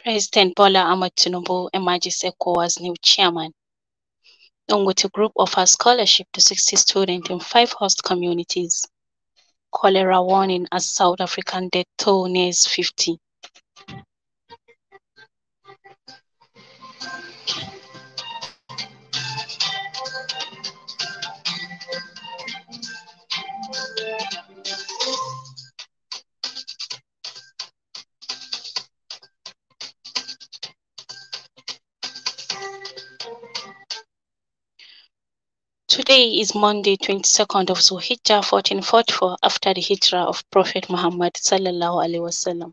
President Bola Ahmed Tinubu emerges ECOWAS new chairman. Dangote Group offers scholarship to 60 students in 5 host communities. Cholera warning as South African death toll nears 50. Today is Monday, 22nd of Zulhijjah, 1444, after the hijrah of Prophet Muhammad sallallahu alaihi wasallam,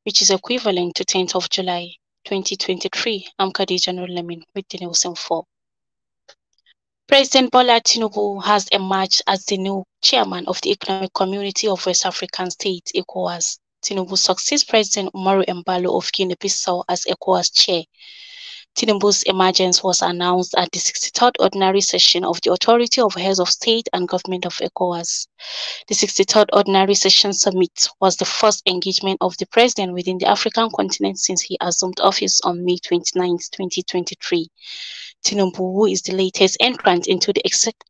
which is equivalent to 10th of July, 2023. I'm Khadija Nurlamin with the News Info. President Bola Tinubu has emerged as the new chairman of the Economic Community of West African States, ECOWAS. Tinubu succeeds President Umaru Embalo of Guinea-Bissau as ECOWAS chair. Tinubu's emergence was announced at the 63rd Ordinary Session of the Authority of Heads of State and Government of ECOWAS. The 63rd Ordinary Session Summit was the first engagement of the President within the African continent since he assumed office on May 29, 2023. Tinubu, who is the latest entrant into the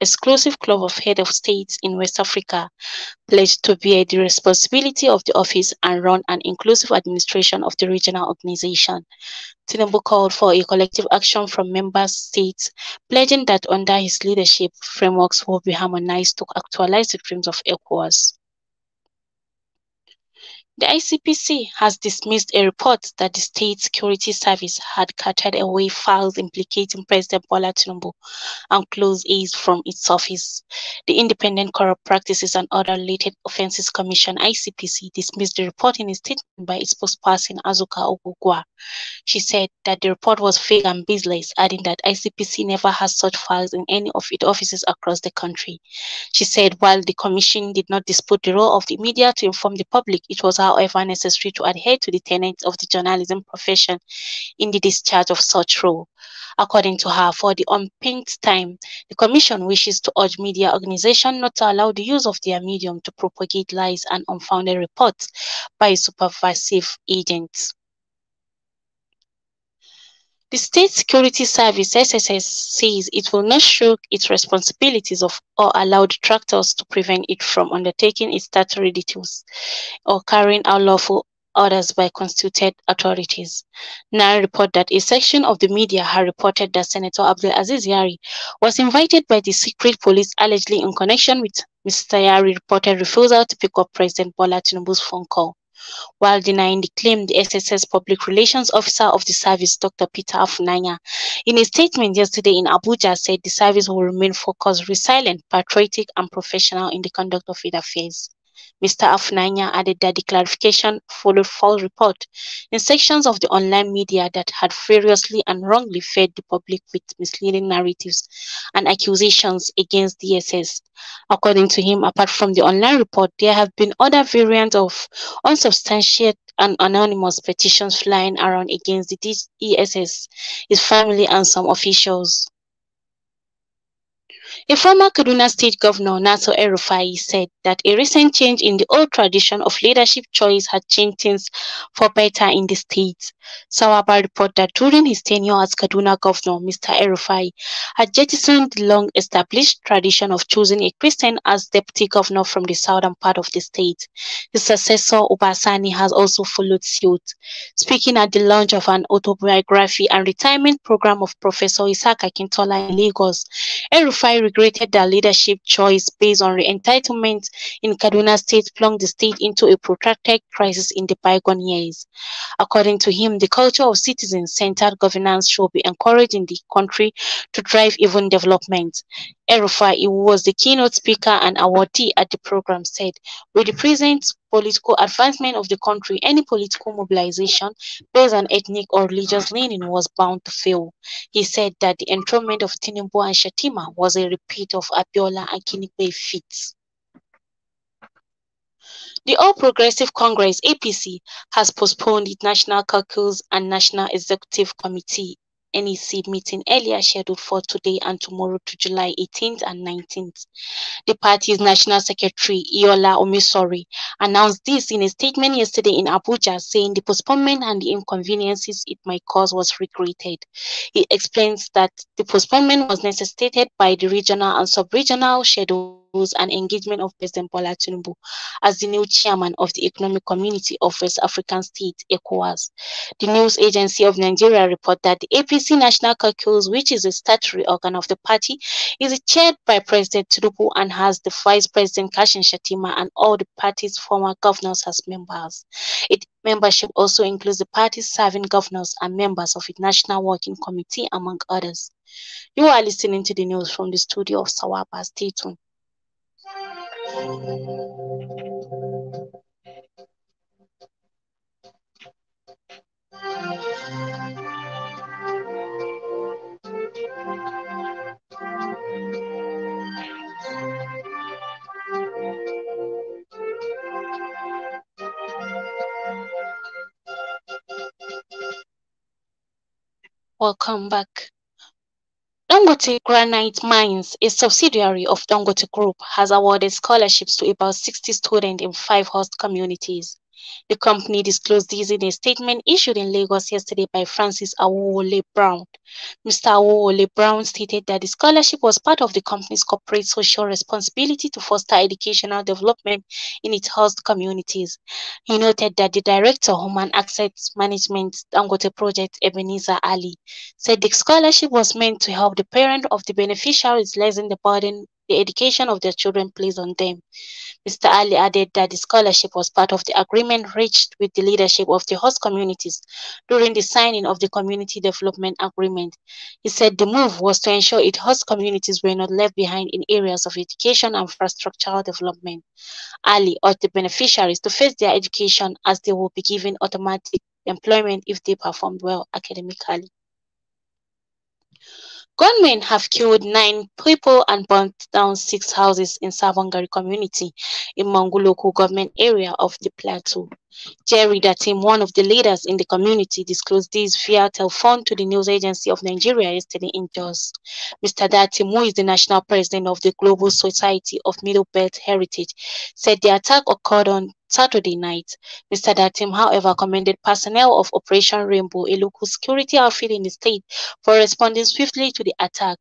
exclusive club of heads of states in West Africa, pledged to bear the responsibility of the office and run an inclusive administration of the regional organization. Tinubu called for a collective action from member states, pledging that under his leadership, frameworks will be harmonized to actualize the dreams of ECOWAS. The ICPC has dismissed a report that the State Security Service had carted away files implicating President Bola Tinubu and close aides from its office. The Independent Corrupt Practices and Other Related Offences Commission (ICPC) dismissed the report in a statement by its spokesperson Azuka Ogugwa. She said that the report was fake and baseless, adding that ICPC never has such files in any of its offices across the country. She said while the commission did not dispute the role of the media to inform the public, it was however necessary to adhere to the tenets of the journalism profession in the discharge of such role. According to her, for the umpteenth time, the Commission wishes to urge media organizations not to allow the use of their medium to propagate lies and unfounded reports by supervisory agents. The State Security Service (SSS) says it will not shirk its responsibilities or allow detractors to prevent it from undertaking its statutory duties or carrying out lawful orders by constituted authorities. Now report that a section of the media had reported that Senator Abdulaziz Yari was invited by the secret police allegedly in connection with Mr. Yari's reported refusal to pick up President Bola Tinubu's phone call. While denying the claim, the SSS Public Relations Officer of the service, Dr. Peter Afunanya, in a statement yesterday in Abuja, said the service will remain focused, resilient, patriotic, and professional in the conduct of its affairs. Mr. Afunanya added that the clarification followed false reports in sections of the online media that had variously and wrongly fed the public with misleading narratives and accusations against DSS. According to him, apart from the online report, there have been other variants of unsubstantiated and anonymous petitions flying around against the DSS, his family, and some officials. A former Kaduna State Governor, Nasir El-Rufai, said that a recent change in the old tradition of leadership choice had changed things for better in the state. Sawaba reported that during his tenure as Kaduna Governor, Mr. El-Rufai had jettisoned the long-established tradition of choosing a Christian as deputy governor from the southern part of the state. His successor, Obasani, has also followed suit. Speaking at the launch of an autobiography and retirement program of Professor Isaac Akintola in Lagos, El-Rufai regretted that leadership choice based on re-entitlement in Kaduna State plunged the state into a protracted crisis in the bygone years. According to him, the culture of citizen-centered governance should be encouraged in the country to drive even development. El-Rufai, who was the keynote speaker and awardee at the program, said, with the present political advancement of the country, any political mobilization based on ethnic or religious leaning was bound to fail. He said that the enthronement of Tinubu and Shettima was a repeat of Abiola and Kinigbe feats. The All Progressive Congress (APC) has postponed its National Caucus and National Executive Committee NEC meeting earlier scheduled for today and tomorrow to July 18th and 19th. The party's National Secretary, Iola Omisori, announced this in a statement yesterday in Abuja, saying the postponement and the inconveniences it might cause was regretted. He explains that the postponement was necessitated by the regional and sub-regional schedules and engagement of President Bola Tinubu as the new chairman of the Economic Community of West African States, ECOWAS. The news agency of Nigeria reported that the APC National Caucus, which is a statutory organ of the party, is chaired by President Tinubu and has the Vice President Kashim Shettima and all the party's former governors as members. Its membership also includes the party's serving governors and members of its National Working Committee, among others. You are listening to the news from the studio of Sawaba. Stay tuned. Welcome back. Dangote Granite Mines, a subsidiary of Dangote Group, has awarded scholarships to about 60 students in 5 host communities. The company disclosed this in a statement issued in Lagos yesterday by Francis Awole Brown. Mr. Awole Brown stated that the scholarship was part of the company's corporate social responsibility to foster educational development in its host communities. He noted that the Director of Human Assets Management Dangote Project, Ebenezer Ali, said the scholarship was meant to help the parents of the beneficiaries lessen the burden the education of their children placed on them. Mr. Ali added that the scholarship was part of the agreement reached with the leadership of the host communities during the signing of the Community Development Agreement. He said the move was to ensure its host communities were not left behind in areas of education and infrastructural development. Ali urged the beneficiaries to face their education as they will be given automatic employment if they performed well academically. Gunmen have killed 9 people and burnt down 6 houses in Savangari community in Mangu local government area of the Plateau. Jerry Datim, one of the leaders in the community, disclosed this via telephone to the news agency of Nigeria yesterday in Jos. Mr. Datim, who is the national president of the Global Society of Middle Belt Heritage, said the attack occurred on Saturday night. Mr. Datim, however, commended personnel of Operation Rainbow, a local security outfit in the state, for responding swiftly to the attack.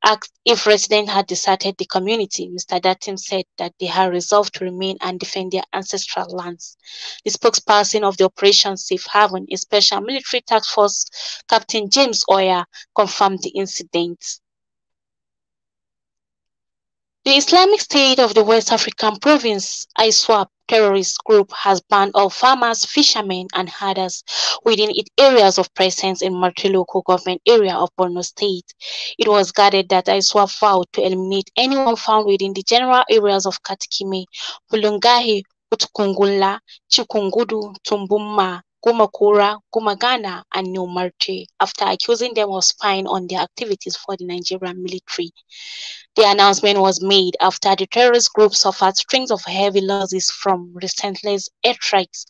Asked if residents had deserted the community, Mr. Datim said that they had resolved to remain and defend their ancestral lands. The spokesperson of the Operation Safe Haven, a special military task force, Captain James Oya, confirmed the incident. The Islamic State of the West African province, ISWAP, terrorist group has banned all farmers, fishermen, and herders within its areas of presence in Marte local government area of Borno State. It was guarded that ISWAP vowed to eliminate anyone found within the general areas of Katikime, Bulungahi, Utukungula, Chikungudu, Tumbumma, Gumakura, Gumagana, and New Marte after accusing them of spying on their activities for the Nigerian military. The announcement was made after the terrorist group suffered strings of heavy losses from relentless airstrikes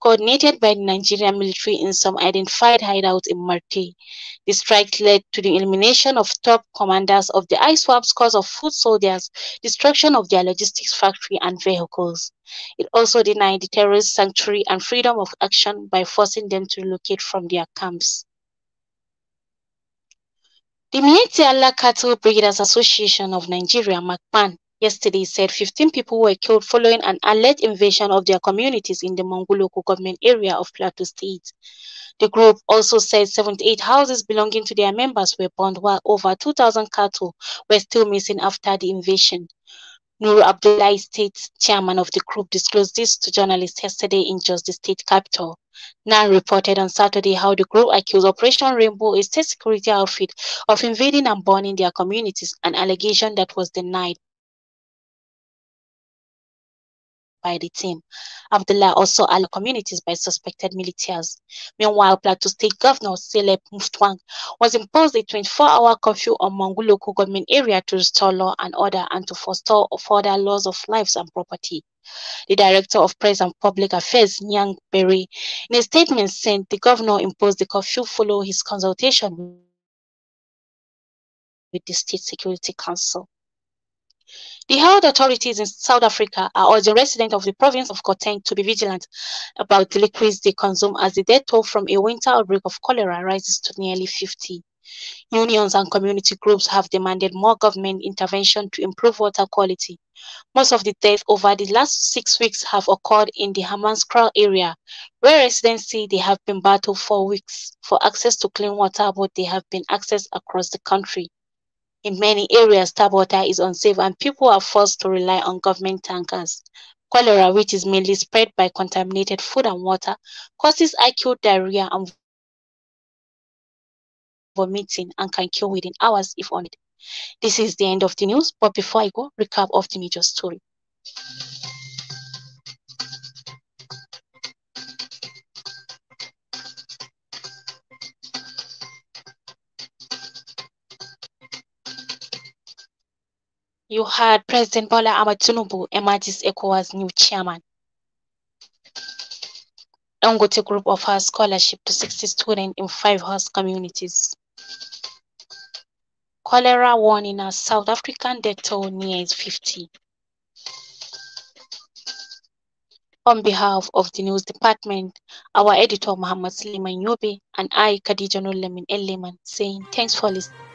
coordinated by the Nigerian military in some identified hideouts in Marte. The strike led to the elimination of top commanders of the ISWAP, scores of foot soldiers, destruction of their logistics factory and vehicles. It also denied the terrorists sanctuary and freedom of action by forcing them to relocate from their camps. The Miyetti Allah Cattle Breeders Association of Nigeria, MACPAN, yesterday said 15 people were killed following an alleged invasion of their communities in the Mangu local government area of Plateau State. The group also said 78 houses belonging to their members were burned while over 2,000 cattle were still missing after the invasion. Nur Abdullahi, state chairman of the group, disclosed this to journalists yesterday in Jos, the state capital. NAN reported on Saturday how the group accused Operation Rainbow, a state security outfit, of invading and burning their communities, an allegation that was denied by the team. Abdullah also allied communities by suspected militias. Meanwhile, Plateau State Governor Caleb Mutfwang was imposed a 24-hour curfew on Mangu local government area to restore law and order and to forestall further loss of lives and property. The Director of Press and Public Affairs, Nyang Berry, in a statement said the governor imposed the curfew following his consultation with the State Security Council. The health authorities in South Africa are urging residents of the province of Gauteng to be vigilant about the liquids they consume as the death toll from a winter outbreak of cholera rises to nearly 50. Unions and community groups have demanded more government intervention to improve water quality. Most of the deaths over the last 6 weeks have occurred in the Hammanskraal area, where residents say they have been battled for weeks for access to clean water, but they have been accessed across the country. In many areas, tap water is unsafe and people are forced to rely on government tankers. Cholera, which is mainly spread by contaminated food and water, causes acute diarrhea and vomiting and can kill within hours if untreated. This is the end of the news, but before I go, recap of the major story. You had President Bola Ahmed Tinubu emerges ECOWAS new chairman. Dangote Group offers scholarship to 60 students in 5 host communities. Cholera warning as South African death toll nears 50. On behalf of the news department, our editor Muhammad Suleiman Yobe and I, Khadija Nulamin Elleman, saying thanks for listening.